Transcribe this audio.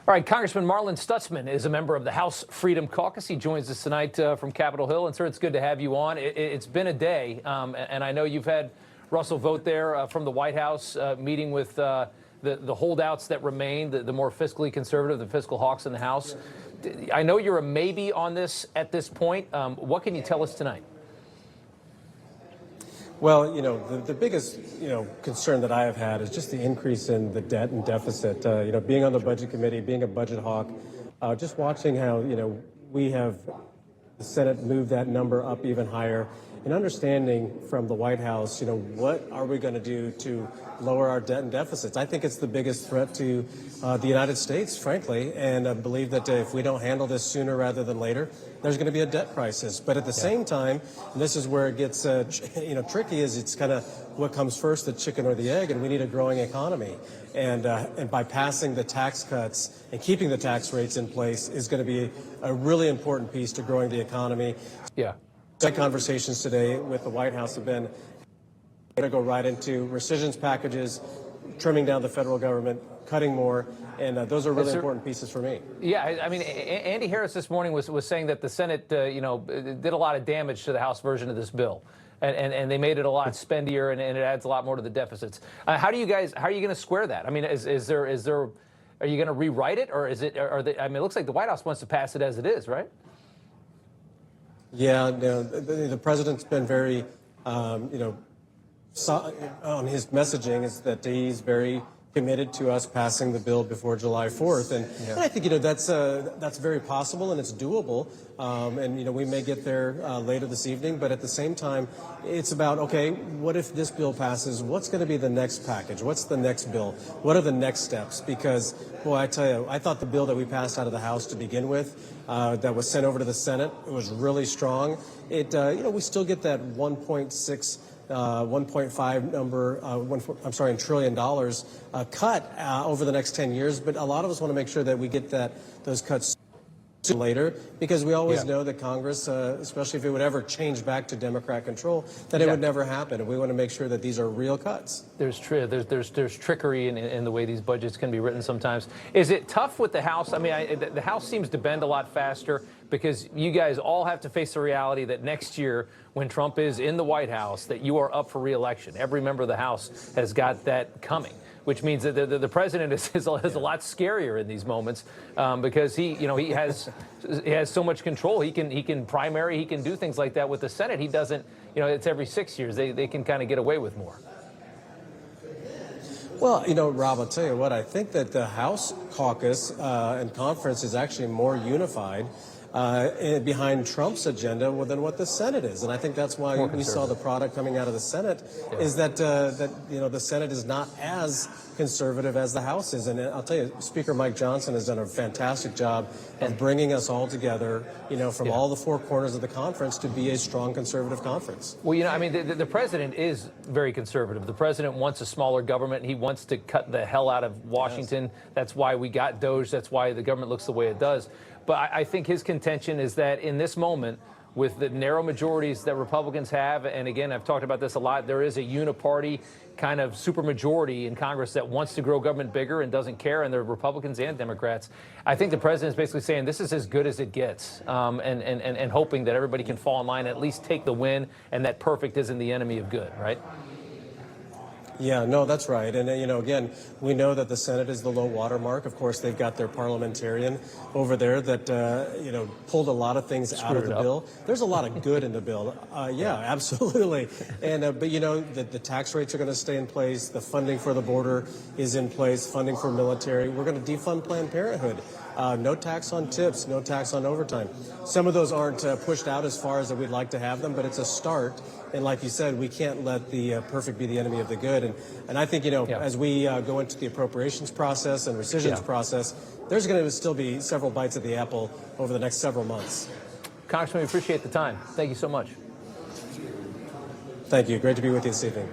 All right, Congressman Marlin Stutzman is a member of the House Freedom Caucus. He joins us tonight from Capitol Hill. And, sir, it's good to have you on. It's been a day, and I know you've had Russell Vogt there from the White House meeting with the holdouts that remain, the more fiscally conservative, the fiscal hawks in the House. I know you're a maybe on this at this point. What can you tell us tonight? Well, the biggest, concern that I have had is just the increase in the debt and deficit. Being on the budget committee, being a budget hawk, just watching how, we have the Senate move that number up even higher, and understanding from the White House, what are we going to do to lower our debt and deficits? I think it's the biggest threat to the United States, frankly, and I believe that if we don't handle this sooner rather than later, there's going to be a debt crisis. But at the same time, and this is where it gets tricky, is it's kind of what comes first, the chicken or the egg, and we need a growing economy. And by passing the tax cuts and keeping the tax rates in place is going to be a really important piece to growing the economy. Yeah. My conversations today with the White House have been going to go right into rescissions packages, trimming down the federal government, cutting more, and those are really important pieces for me. Yeah, I mean, Andy Harris this morning was saying that the Senate, did a lot of damage to the House version of this bill, and they made it a lot spendier, and it adds a lot more to the deficits. How are you going to square that? I mean, are you going to rewrite it, or is it? I mean, it looks like the White House wants to pass it as it is, right? Yeah, the president's been very, on his messaging is that he's very committed to us passing the bill before July 4th. And I think, that's very possible and it's doable. And we may get there later this evening. But at the same time, it's about, okay, what if this bill passes? What's going to be the next package? What's the next bill? What are the next steps? Because, boy, I tell you, I thought the bill that we passed out of the House to begin with, that was sent over to the Senate, it was really strong. It, we still get that 1.5 number, in trillion dollars cut over the next 10 years. But a lot of us want to make sure that we get those cuts sooner or later, because we always know that Congress, especially if it would ever change back to Democrat control, that it would never happen. And we want to make sure that these are real cuts. There's trickery in the way these budgets can be written sometimes. Is it tough with the House? I mean, the House seems to bend a lot faster because you guys all have to face the reality that next year, when Trump is in the White House, that you are up for re-election. Every member of the House has got that coming, which means that the president is a lot scarier in these moments because he has so much control. He can primary, he can do things like that. With the Senate, he doesn't. It's every 6 years. They can kind of get away with more. Well, Rob, I'll tell you what, I think that the House caucus and conference is actually more unified behind Trump's agenda than what the Senate is. And I think that's why we saw the product coming out of the Senate is that the Senate is not as conservative as the House is. And I'll tell you, Speaker Mike Johnson has done a fantastic job of bringing us all together, from all the four corners of the conference to be a strong conservative conference. Well, I mean, the president is very conservative. The president wants a smaller government. He wants to cut the hell out of Washington. Yes. That's why we got DOJ. That's why the government looks the way it does. But I think his contention is that in this moment, with the narrow majorities that Republicans have, and again, I've talked about this a lot, there is a uniparty kind of supermajority in Congress that wants to grow government bigger and doesn't care, and they're Republicans and Democrats. I think the president is basically saying this is as good as it gets, and hoping that everybody can fall in line, at least take the win, and that perfect isn't the enemy of good, right? Yeah, no, that's right. And, again, we know that the Senate is the low water mark. Of course, they've got their parliamentarian over there that, pulled a lot of things out of the bill. There's a lot of good in the bill. Yeah, absolutely. And, but, the tax rates are going to stay in place. The funding for the border is in place, funding for military. We're going to defund Planned Parenthood. No tax on tips, no tax on overtime. Some of those aren't pushed out as far as we'd like to have them, but it's a start. And like you said, we can't let the perfect be the enemy of the good. And I think, as we go into the appropriations process and rescissions process, there's going to still be several bites at the apple over the next several months. Congressman, we appreciate the time. Thank you so much. Thank you. Great to be with you this evening.